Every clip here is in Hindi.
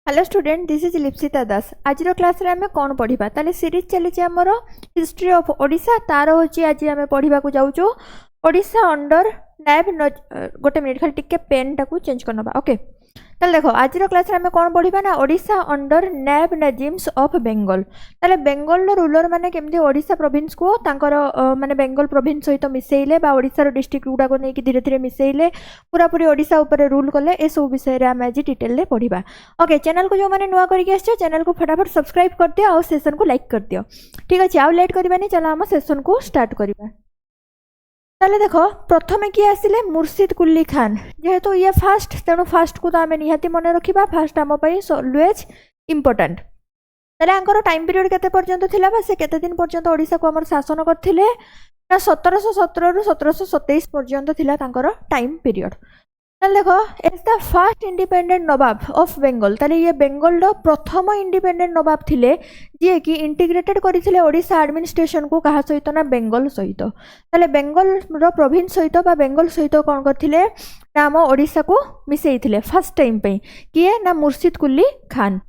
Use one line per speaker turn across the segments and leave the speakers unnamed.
हेलो स्टूडेंट दिस इज लिप्सिता दास आज क्लास रे आमे कोन पढिबा ताले सीरीज चली हमर हिस्ट्री ऑफ ओडिशा तार होची आज आमे पढिबा को जाउचो ओडिशा अंडर नायब गोटे मिनिट खाली टिके पेन टाकू चेंज करनबा ओके ताले देखो आज क्लास रे आमे कोन पढिबा ना ओडिशा अंडर नायब नजीम्स ऑफ बेंगल ताले बेंगल रो रूलर माने केमदी ओडिशा प्रोविंस को तांकर माने बेंगल प्रोविंस सहित मिसेइले बा ओडिशा रो डिस्ट्रिक्ट गुडा को नेकी धीरे धीरे मिसेइले पूरा पूरी ओडिशा ऊपर रूल कले ए सब विषय रे आमे आज डिटेल रे पढिबा ओके चैनल को जो माने नुवा करिके आछो चैनल को फटाफट सब्सक्राइब कर दियो और सेशन को लाइक कर दियो ठीक अछि आ लेट करबानी चला हम सेशन को स्टार्ट करबा ताले देखो प्रथमे किए आसिले मुर्शिद कुली खान जेहेतु ये फास्ट तेणु फास्ट को तो आम निहाती मन रखा फास्ट आम ऑलवेज इंपोर्टेंट ताले आंकर टाइम पीरियड केते पर्यंत थिला बा से केते दिन पर्यंत ओडिशा को हमर शासन करथिले ना 1717 रु 1727 पर्यंत थिला तांकर टाइम पीरियड ताले देखो it's the first independent Nawab of Bengal ताले ये बेंगल रो प्रथम इंडिपेंडेंट नवाब थिले जे कि इंटीग्रेटेड करिथिले ओडिशा एडमिनिस्ट्रेशन को कहा सहित ना बेंगल सहित ताले बेंगल रो प्रोविंस सहित बा बेंगल सहित कोन करथिले ना हम ओडिशा को मिसेइथिले फर्स्ट टाइम पे किए ना मुर्शिद कुली खान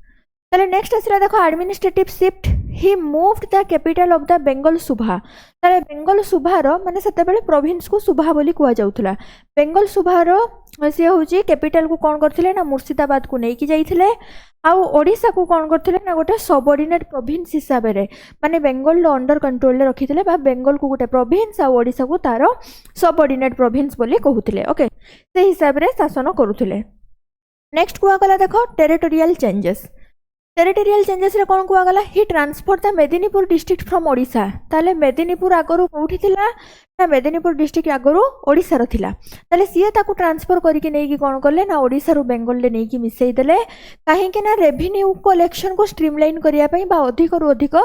ताले नेक्स्ट आसिला देखो administrative shift he moved the capital of the Bengal सुभा ताले बेंगल सुभार माने सेते बेले प्रोविंस को सुभा बोली कुआ जाउथला बेंगल सुभार से होची कैपिटल को कोन करथिले ना मुर्शिदाबाद को नेकी जाइथिले आ ओडिशा को कोन करथिले ना गोटे सबऑर्डिनेट प्रोविंस हिसाब रे माने बेंगल लो अंडर कंट्रोल रे रखिथिले बा बेंगल को गोटे प्रोविंस आ ओडिशा को तारो सबऑर्डिनेट प्रोविंस बोली कहूथिले ओके से हिसाब रे शासन करूथिले नेक्स्ट कुआ गला देखो टेरिटोरियल चेंजेस टेरिटोरियल चेंजेस रे कोन कुआ गला ही transfer the Medinipur district from Odisha ताले मेदिनीपुर आगरु कोठी थिला ना मेदिनीपुर डिस्ट्रिक्ट आगरु ओडिशा रो थिला ताले सिए ताकू ट्रांसफर करिके नै कि कोन करले ना ओडिशा रो बेंगल ले नै कि मिसई देले काहे कि ना रेवेन्यू कलेक्शन को स्ट्रीमलाइन करिया पई बा अधिक रु अधिक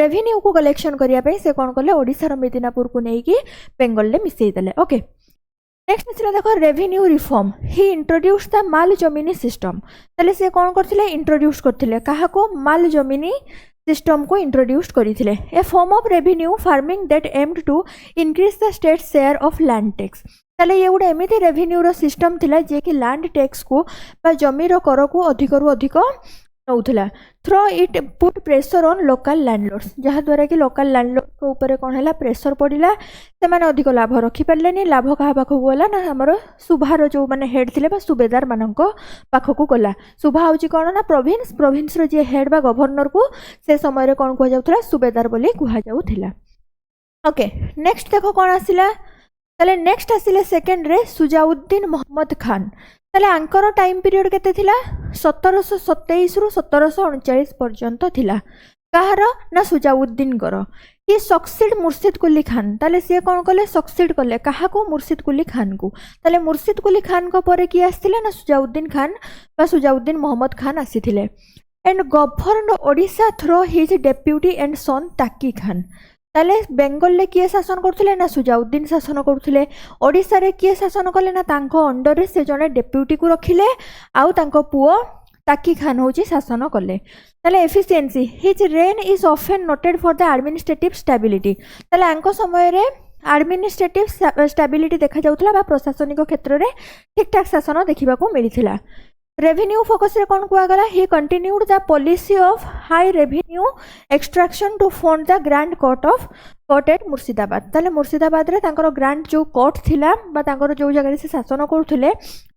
रेवेन्यू को कलेक्शन करिया पई से कोन करले ओडिशा रो मेदिनीपुर को नै कि बेंगल ले मिसई देले ओके नेक्स्ट आसला देखो revenue reform he introduced the माल जमीनी सिस्टम ताले से कोन करथिले इंट्रोड्यूस करथिले काहा को माल जमीनी सिस्टम को इंट्रोड्यूस करथिले a form of revenue farming that aimed to increase the state share of land tax ताले ये गुडे एमिति रेवेन्यू रो सिस्टम थिला जे कि लैंड टैक्स को बा जमी रो कर को अधिक रु अधिक नौथला through it put pressure on local landlords जहा द्वारा कि लोकल लैंडलॉर्ड को ऊपर कोन हैला प्रेशर पड़िला से माने अधिक लाभ रखि परलेनी लाभ कहा पाखो गला ना हमर सुभार जो माने हेड थिले बा सुबेदार माननको पाखो को गला सुभा होची कोन ना प्रोविंस रो जे हेड बा गवर्नर को से समय रे कोन को जाउथला सुबेदार बोली कुहा जाउथला ओके नेक्स्ट देखो कोन आसिला ताले नेक्स्ट आसिले सेकंड रे सुजाउद्दीन मोहम्मद खान ताले आंकर टाइम पीरियड केते थिला 1727 रु 1739 पर्यंत थिला कहार ना सुजाउद्दीन कर ये सक्सीड मुर्शिद कुली खान ताले से कोन कले सक्सीड कले कहा को मुर्शिद कुली खान को ताले मुर्शिद कुली खान को परे की आस्थिले ना सुजाउद्दीन खान बा सुजाउद्दीन मोहम्मद खान आसीथिले and govern Odisha through his deputy and son Taqi Khan ताले बेंगल ले किए शासन करथिले ना सुजाउद्दीन शासन करथिले ओडिशा रे किए शासन कले ना तांको अंडर रे से जने डेप्यूटी को रखिले आउ तांको पुओ ताकी खान होची शासन कले ताले efficiency his rain is often noted for the administrative stability ताले आंको समय रे एडमिनिस्ट्रेटिव स्टेबिलिटी देखा जाउतला बा प्रशासनिक क्षेत्र रे ठीक ठाक शासन देखिबा को मिलिथिला रेवेन्यू फोकस रे कोन कुआ गला ही continued the policy of high revenue extraction to fund the grand court at Murshidabad ताले मुर्शिदाबाद रे तांकर ग्रैंड जो कोर्ट थिला बा तांकर जो जगह से शासन करथुले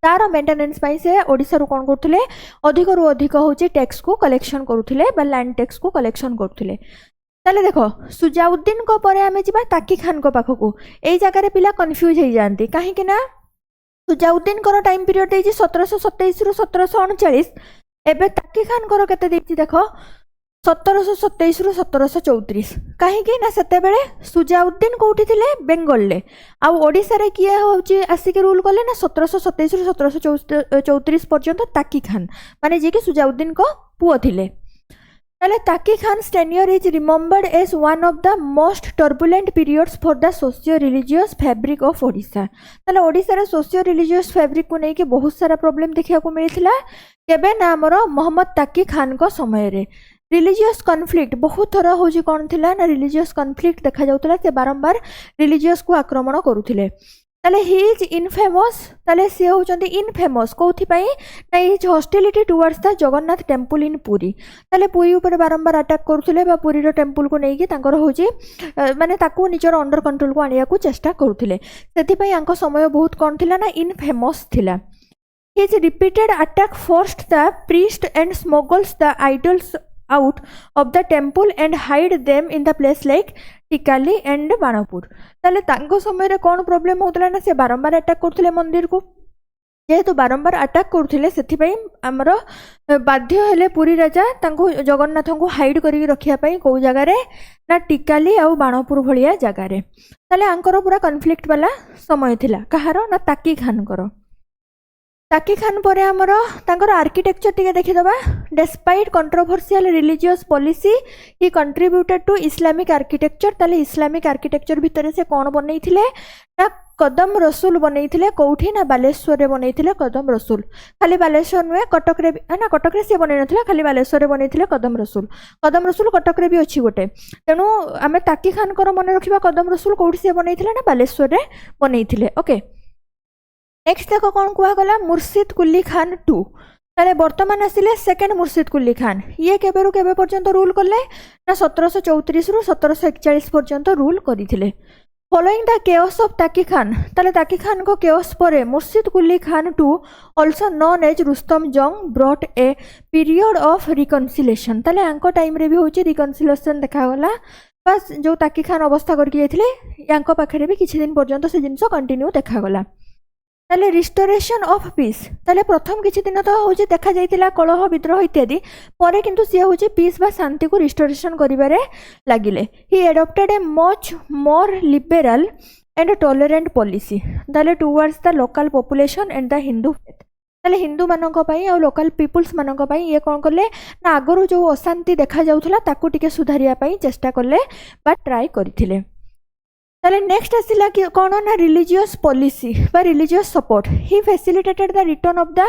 तार मेंटेनेंस पई से ओडिसा रो कोन करथुले अधिक रु अधिक होची टैक्स को कलेक्शन करथुले बा लैंड टैक्स को कलेक्शन करथुले ताले देखो सुजाउद्दीन को परे आमे जिबा ताकी खान को पाखो को एई जगह रे पिला कंफ्यूज हो जांती काहे कि ना सुजाउद्दीन कर टाइम पीरियड देछि 1727 रु 1739 एबे ताकी खान कर केते देछि देखो 1727 रु 1734 काहे कि ना सेते बेले सुजाउद्दीन कोठी थिले बेंगल ले आ ओडिसा रे किए होछि आसी के रूल करले ना 1727 रु 1734 पर्यंत ताकी खान माने जे कि सुजाउद्दीन को पुओ थिले ताले Taqi Khan tenure is remembered as one of the most turbulent periods for the socio religious fabric of Odisha ताले ओडिशा रे सोशियो रिलीजियस फैब्रिक को नै कि बहुत सारा प्रॉब्लम देखिया को मिलिथिला केबे ना हमर मोहम्मद ताकी खान को समय रे रिलीजियस कॉन्फ्लिक्ट बहुत थरा होजी कोन थिला ना रिलीजियस कॉन्फ्लिक्ट देखा जाउतला से बारंबार रिलीजियस को आक्रमण करूथिले ताले ही इज इनफेमस ताले सी होचंती इनफेमस कोथि पई ना is hostility towards the Jagannath temple in Puri ताले पुरी ऊपर बारंबार अटैक करूथिले बा पुरी रो टेम्पल को नेकी तांकर होची माने ताकू निजर अंडर कंट्रोल को आनिया को चेष्टा करूथिले सेति पई आंको समय बहुत कोन थिला ना इनफेमस थिला His repeated attack forced the priest and smuggles the idols out of the temple and hide them in the place like Tikali and Banapur. ताले तांको समय रे कोन प्रॉब्लम होतला ना से बारंबार अटैक करथिले मंदिर को जेहेतु बारंबार अटैक करथिले सेथि पई हमरो बाध्य हेले पुरी राजा तांको जगन्नाथ को हाइड करी रखिया पई को जगह रे ना टिकाली आ बाणपुर भलिया जगह रे ताले आंकर पूरा कॉन्फ्लिक्ट वाला समय थिला कहारो ना ताकी खान करो ताकी खान पर आमर तांकर आर्किटेक्चर टिके देखिदबा despite controversial religious policy he contributed to Islamic architecture ताले इस्लामिक आर्किटेक्चर भितर से कोन बनैथिले ना कदम रसूल बनैथिले कोठी ना बालेश्वर रे बनैथिले कदम रसूल खाली बालेश्वर नुए कटक रे ना कटक रे से बनै नथिले खाली बालेश्वर रे बनैथिले कदम रसूल कटक रे भी अछि गोटे तेनु आमे ताकी खान कर मन रखिबा कदम रसूल कोठी से बनैथिले ना बालेश्वर रे बनैथिले ओके नेक्स्ट देखो कौन कुआ गला मुर्शिद कुली खान 2 ताले वर्तमान आसिले सेकंड मुर्शिद कुली खान ये केबे रु केबे पर्यंत रूल करले ना 1734 रु 1741 पर्यंत रूल करिथिले following the chaos of Taqi Khan ताले ताकी खान को केओस परे Murshid Quli Khan 2 also known as Rustam Jang brought a period of reconciliation ताले आंको टाइम रे भी होची रिकन्सिलेशन देखा गला बस जो ताकी खान अवस्था करके जाइथिले यांको पाखरे भी किछि दिन पर्यंत से जिंस कंटिन्यू देखा गला ताले रिस्टोरेशन ऑफ पीस ताले प्रथम किछि दिन तो होची देखा जाइतिला कलह विद्रोह इत्यादि परे किंतु से होची पीस बा शांति को रिस्टोरेशन करिबारे लागिले he adopted a much more liberal and tolerant policy ताले towards the local population and the Hindu faith ताले हिंदू मानक पई आ लोकल पीपल्स मानक पई ये कोन करले ना आगरु जो अशांति देखा जाउथला ताकू टिके सुधारिया पई चेष्टा करले बा ट्राई करथिले ताले नेक्स्ट आसिला कि कोन ना रिलीजियस पॉलिसी बा religious support he facilitated the return of the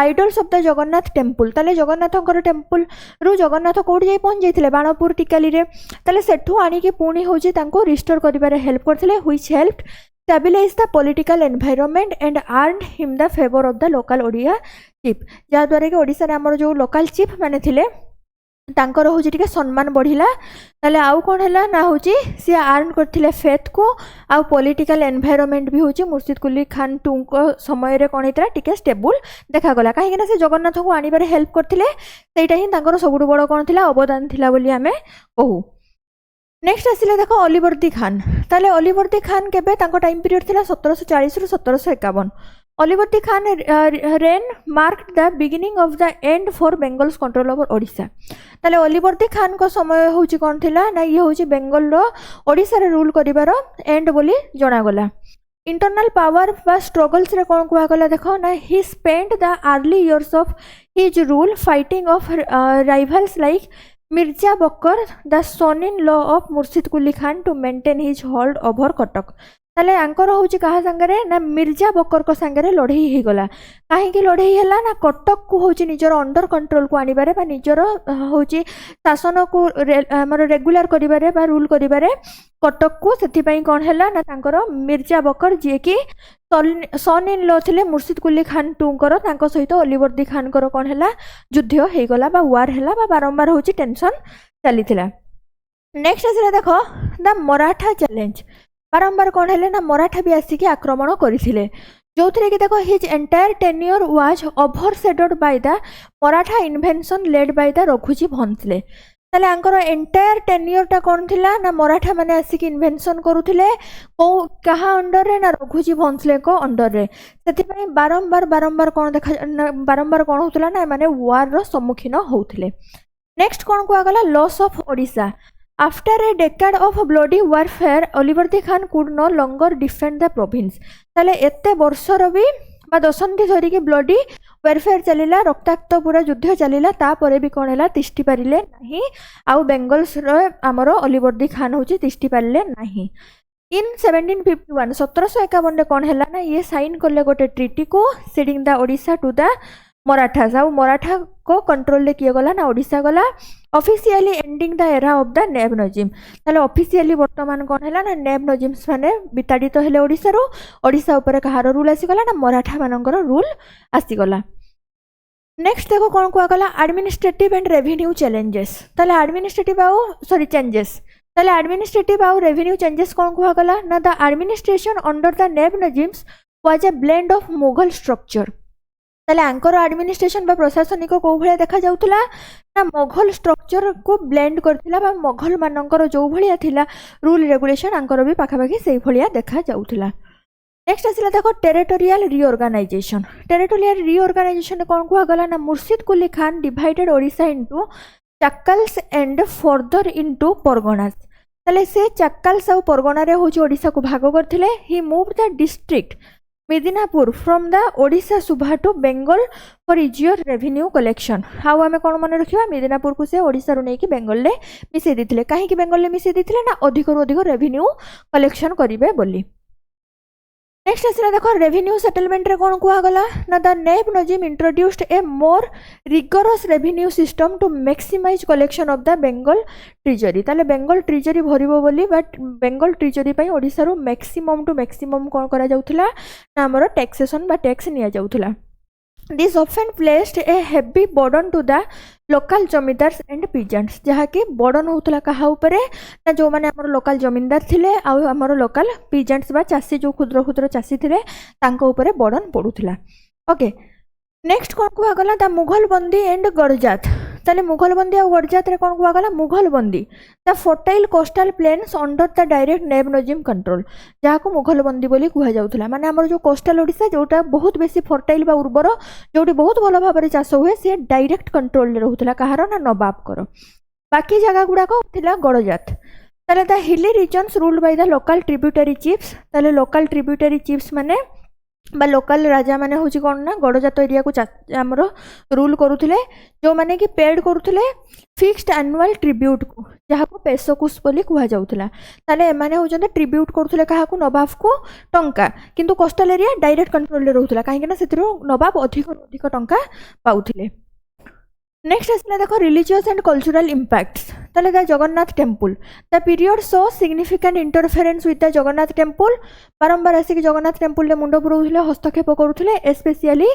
idols of the Jagannath temple ताले जगन्नाथकर टेम्पल रु जगन्नाथ कोड जाई पहुंच जाइथिले बाणपुर टिकाली रे ताले सेठू आनी के पुणी होची तांको रिस्टोर करिबारे हेल्प करथिले which helped stabilise the political environment and earned him the favour of the local Odia chief जा द्वारा कि ओडिसा रे हमर जो लोकल चीफ माने थिले तांकर होची टिके सम्मान बढ़िला ताले आउ कोन हैला ना होची से अर्न करथिले फेथ को आ पॉलिटिकल एनवायरनमेंट भी होची मुर्शिद कुली खान 2 को समय रे कोन हेतरा टिके स्टेबल देखा गला काहे ना से जगन्नाथ को आनिबारे हेल्प करथिले सेटा ही तांकर सबुड बड़ कोन थिला अवदान थिला बोली हमें कहू नेक्स्ट आसिले देखो अलीवर्दी खान ताले अलीवर्दी खान केबे तांको टाइम पीरियड थिला 1740 रु 1751 Alivardi Khan reign marked the beginning of the end for Bengal's control over Odisha ताले अलीवर्दी खान को समय होची कोन थिला ना ये होची बेंगल रो ओडिशा रे रूल करिवार एंड बोली जणा गला इंटरनल पावर बा स्ट्रगल्स रे कोन कुआ गला देखो ना he spent the early years of his rule fighting off rivals like Mirza Bakar the son in law of Murshid Quli Khan to maintain his hold over Cuttack ताले आंकर होची कहा संगरे ना मिर्जा बकर को संगरे लड़ाई ही गला काहे की लड़ाई हला ना कटक को होची निजर अंडर कंट्रोल को आनिबारे बा निजर होची शासन को हमर रेगुलर करिबारे बा रूल करिबारे कटक को सेति पई कोन हला ना तांकर मिर्जा बकर जे की सन इन लॉ थिले मुर्शिद कुली खान 2 कर तांको सहित अलीवर्दी खान कर कोन हला युद्ध हे गला बा वार हला बा बारंबार होची टेंशन चलीथिला नेक्स्ट आसिला देखो द मराठा चैलेंज बारंबार कौन है ना मराठा भी आसिक आक्रमण करथिले जो थे कि देखो his entire tenure was overshadowed by the Maratha invention led by the Raghuji Bhonsle ताले आंकर एंटायर टेन्योर टा कौन थिला ना मराठा माने आसिक इन्वेंशन करूथिले को कहा अंडर रे ना रघुजी भोंसले को अंडर रे सेति पई बारंबार कौन देखा बारंबार कौन होतला ना माने वार रो सम्मुखीन होउथिले नेक्स्ट कौन को आगला loss of Odisha After a decade of bloody warfare, Oliverdi Khan could no longer defend the province. ताले एत्ते वर्षर भी बा दशंधि धरी के ब्लडी वारफेयर चलिला रक्ताक्त पूरा युद्ध चलिला ता परे भी कोन हैला तिष्टि पारिले नाही आउ बेंगल्स रो हमरो अलीवर्दी खान होची तिष्टि पारिले नाही इन 1751 1751 रे कोन हैला ना ये साइन करले गोटे ट्रीटी को ceding the Odisha to the Marathas आउ मराठा को कंट्रोल रे किए गला ना ओडिशा गला officially ending the era of the naib Nazim ताले ऑफिशियली वर्तमान कोन हैला ना नेब नजीम्स माने विताड़ित हेले ओडिसा रो ओडिसा ऊपर कहार रूल आसी गला ना मराठा मानकर रूल आसी गला नेक्स्ट देखो कौन कुआ गला एडमिनिस्ट्रेटिव एंड रेवेन्यू चैलेंजेस ताले एडमिनिस्ट्रेटिव आउ सॉरी चेंजेस ताले एडमिनिस्ट्रेटिव आउ रेवेन्यू चेंजेस कौन कुआ गला ना the administration under the naib nazims was a blend of Mughal structure ताले आंकर एडमिनिस्ट्रेशन बा प्रशासनिक को भलिया देखा जाउतला ना मुगल स्ट्रक्चर को ब्लेंड करथिला बा मुगल मानकर जो भलिया थिला रूल रेगुलेशन आंकर भी पाखापाखि सेही भलिया देखा जाउतला नेक्स्ट आसिला देखो टेरिटोरियल रीऑर्गेनाइजेशन कौन कुआ गला ना Murshid Quli Khan divided Odisha into chaklas and further into parganas ताले से चक्कल्स और परगना रे होची ओडिशा को भाग करथिले he moved the district Midnapore from the Odisha subah to Bengal for easier revenue collection हाउ आमे कोन मन रखिबा मिदिनापुर को से ओडिशा रो नेकी बेंगल ले मिसे दिथिले काहे कि बेंगल ले मिसे दिथिले ना अधिक रो अधिक रेवेन्यू कलेक्शन करिवे बोली नेक्स्ट आसिला देखो रेवेन्यू सेटलमेंट रे कोन कुआ गला ना the naib nazim introduced a more rigorous revenue system to maximise collection of the Bengal treasury ताले बेंगल ट्रेजरी भरिबो बोली बट बेंगल ट्रेजरी पई ओडिसा रो मैक्सिमम टू मैक्सिमम कोन करा जाउथला ना हमरो टैक्सेशन बा टैक्स निया जाउथला this often placed a heavy burden to the local zamindars and peasants जहाँ कि बर्डन होता कहा उपरे ना जो माने हमर लोकल जमींदार थिले आ हमर लोकल पीजेंट्स बा चासी जो क्षुद्र क्षुद्र चासी थिले तांको उपरे बर्डन पड़ुथिला ओके नेक्स्ट कौन कुआ गला द मुघल बंदी एंड गड़जात ताले मुघल बंदी और गड़जात रे कौन कुआ गला मुघल बंदी the fertile coastal planes under the direct नेब नजीम कंट्रोल जहाँ को मुघल बंदी बोली कुहा जाउथला माने हमर जो कोस्टल ओडिशा जोटा बहुत बेसी फर्टाइल बा उर्वर जोटी बहुत भल भाव में चाष हुए सी डायरेक्ट कंट्रोल रहउथला कहार ना नवाब कर बाकी जगह गुड़ाक थिला गड़जात ताले the hilly regions ruled by the local tributary chiefs ताले लोकल ट्रिब्यूटरी चीफ्स माने बा लोकल राजा माने होची कोन ना गड़जात एरिया को हमरो रूल करूथिले जो माने कि पेड करूथिले फिक्स्ड एनुअल ट्रिब्यूट को जहाँ को पेसोकुस बोली कुहा जाउथला ताले एमाने होचंते ट्रिब्यूट करूथिले कहा को नवाब को टंका किंतु कोस्टल एरिया डायरेक्ट कंट्रोल रे रहउथला काहे कि ना सेतिरो नवाब अधिक अधिक टंका पाउथिले नेक्स्ट आसला देखो रिलीजियस एंड कल्चरल इम्पैक्ट्स ताले the Jagannath temple the period so significant interference with the Jagannath temple बारंबार आसिक जगन्नाथ टेम्पल ले मुंड पुरौथिले हस्तक्षेप करूथिले specially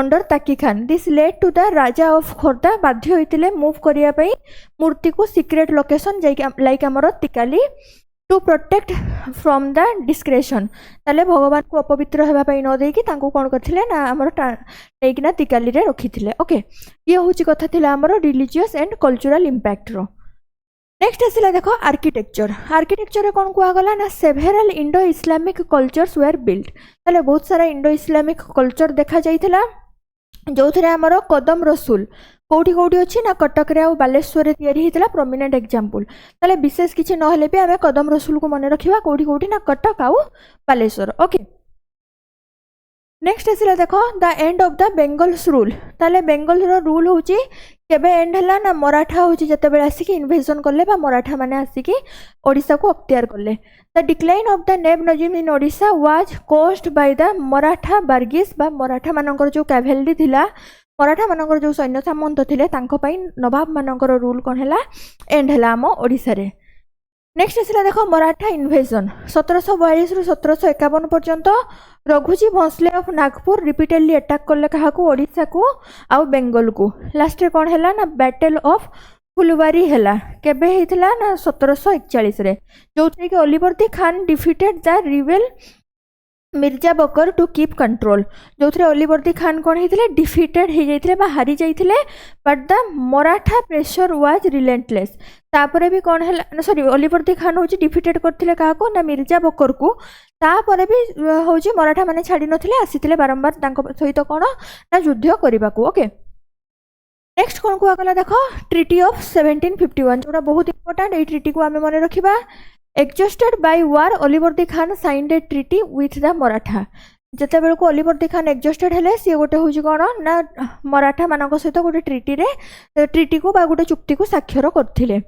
under Taqi Khan this led to the raja of Khordha बाध्य होइतिले मूव करिया पई मूर्ति को सीक्रेट लोकेशन लाइक हमर तिकाली to protect from the desecration ताले भगवान को अपवित्र हेबा पई न देकी तांको कोन करथिले ना हमर नेकिना तिकाली रे रखिथिले ओके ये होची कथा थिला हमर रिलीजियस एंड कल्चरल इम्पैक्ट रो नेक्स्ट आसिला देखो आर्किटेक्चर रे कोन कुआ गला ना several Indo Islamic cultures were built ताले बहुत सारा इंडो इस्लामिक कल्चर देखा जाइथिला जो थे आमर कदम रसुल कौटी कौटी अच्छी ना कटक रे बालेश्वर तैयारी होता प्रोमिनेंट एग्जांपल ताले विशेष किसी नहले भी आम कदम रसुल को मन रखा कौटी कौटी ना कटक आउ बालेश्वर ओके नेक्स्ट आसिला देखो the end of the Bengal's rule ताले बेंगल रो रूल होची केबे एंड हला ना मराठा होची जते बेले आसिकी इन्वेजन करले बा मराठा माने आसिकी ओडिसा को अख्तियार करले the decline of the naib nazim in Odisha was caused by the Maratha Bargis बा मराठा मानकर जो कैवेलरी थिला मराठा मानकर जो सैन्य सामंत थिले तांको पई नवाब मानकर रूल कोन हला एंड हला हम ओडिसा रे नेक्स्ट आसिला देखो मराठा इन्वेजन 1742 रु 1751 पर्यंत Raghuji Bhonsle of Nagpur repeatedly attack करले कहा को ओडिसा को आउ बेंगल को लास्ट रे कोन हला ना बैटल ऑफ फुलवारी हला केबे हेतिला ना 1741 रे जोथि के Alivardi Khan defeated the rebel Mirza Bakar to keep control जो थे ओलिवर्दी खान कौन होते डिफिटेड हो जाते बा हारी जाते but the Maratha pressure was relentless तापर भी कौन है सॉरी ओलिवर्दी खान हूँ डिफिटेड करते क्या ना मिर्जा बकर को तापर भी हूँ मराठा माने छाड़ी नथिले आसीथिले बारंबार सहित कौन ना युद्ध करने को ओके नेक्स्ट कौन कुआ गला देखो ट्रिटी ऑफ 1751 जोटा बहुत इंपोर्टेंट ये ट्रिटी को आम मन रखा exhausted by war Alivardi Khan signed a treaty with the Maratha जिते बेलू ओलिवर्दी खान एग्जस्टेड हेले सी गोटे हूँ कौन ना मराठा मान सहित गोटे ट्रिटी को गोटे चुक्ति को साक्षर करथिले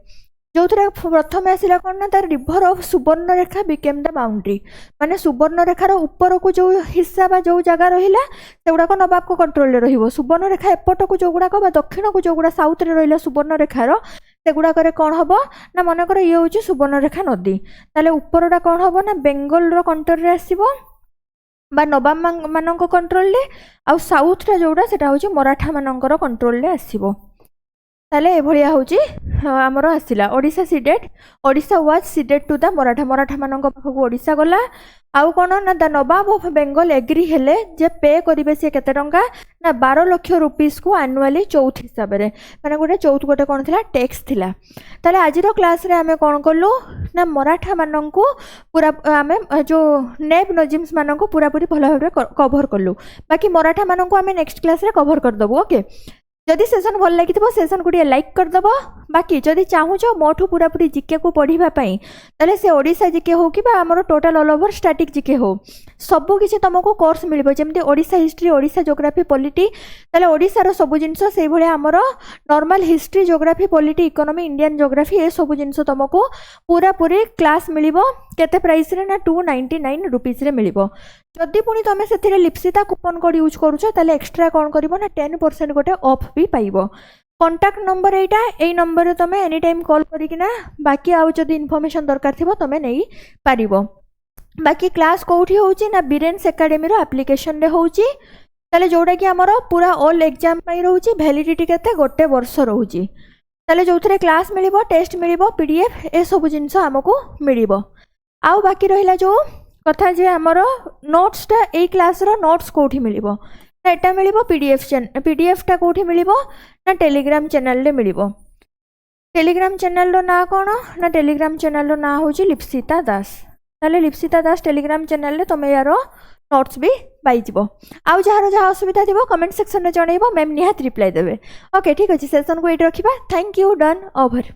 जो प्रथम आसला कौन ना तार river of Subarnarekha became the boundary माने सुवर्णरेखार ऊपर को जो हिस्सा बा जो जगह रहिला सेगुड़ाक नवाब को कंट्रोल रहिबो सुवर्णरेखा एपट को जो गुड़ाक दक्षिण को जो गुड़ा साउथ रे रहिला सुवर्णरेखार सेगुड़ाक कौन हम ना मनकर ये हूँ सुवर्णरेखा नदी ताले ऊपरटा कौन हम ना बेंगल कंट्रोल आसो बा नवाब मान कंट्रोल आउ साउथटा जोड़ा सेटा हूँ मराठा मानकर कंट्रोल आसो ताले एभलिया होची हमर आसिला Odisha ceded Odisha was ceded to the Maratha Maratha मानक पाखक ओडिशा गला आउ कोन ना the Nawab of Bengal agree हेले जे पे करिवे से केते टंका ना 12 लाख रुपीस को एनुअली चौथ हिसाब रे माने गोटे चौथ गोटे कोन थिला टैक्स थिला ताले आजिरो क्लास रे हमें कोन करलु ना मराठा मानक पूरा हमें जो नेब नजीम्स मानक पूरा पूरी भलो भाबरे कवर करलु बाकी मराठा मानक हमें नेक्स्ट क्लास रे कवर कर दबो ओके जदि सेसन भल लगी सेसन को लाइक करदेव बाकी जदि चाहूच मोठू पूरा पूरी जिके को पढ़ाई ताले से ओडिशा जिके हो कि आमर टोटाल ऑल ओवर स्टैटिक जिके हो सबू किसी तुमको कोर्स मिल जमी Odisha history Odisha geography polity ताले ओडिशार सब जिनस से भाई आमर normal history geography polity economy Indian geography ये सब जिनस तुमको पूरा पूरी क्लास मिल केते प्राइस रे ना 299 रुपीस रे मिलिबो जदि पुणी तुम से लिप्सिता कूपन कोड यूज करूछ ताले एक्स्ट्रा कौन कर ना 10% गोटे ऑफ भी पाइबो कॉन्टैक्ट नंबर एटा एई नंबर रे तुम एनी टाइम कॉल करिकिना बाकी आउ जदि इन्फॉर्मेशन दरकार थिबो तुम नहीं पारिबो बाकी क्लास कोठी होउची ना बिरेन्स एकेडमी रो एप्लीकेशन रे होउची ताले जोडा कि हमर पूरा ऑल एग्जाम पई रहउची वैलिडिटी केते गोटे वर्ष रहउची ताले जोथरे क्लास मिलिबो टेस्ट मिलिबो पीडीएफ ए सब जिंस हमको मिलिबो आउ बाकी रहिला जो कथा जे हमर नोट्सटा ए क्लास रो नोट्स कोठी मिलिबो एटा मिलिबो पीडीएफ टा कोठी मिलिबो ना टेलीग्राम चैनल रे मिलिबो टेलीग्राम चैनल रो ना कोन ना टेलीग्राम चैनल रो ना होची लिप्सिता दास ताले लिप्सिता दास टेलीग्राम चैनल रे तुम यार नोट्स भी पाइजिबो आउ जहार जहा असुविधा थिबो कमेंट सेक्शन रे जणैबो मैम निहात रिप्लाई देबे ओके ठीक अछि सेशन को एट रखिबा थैंक यू डन ओवर।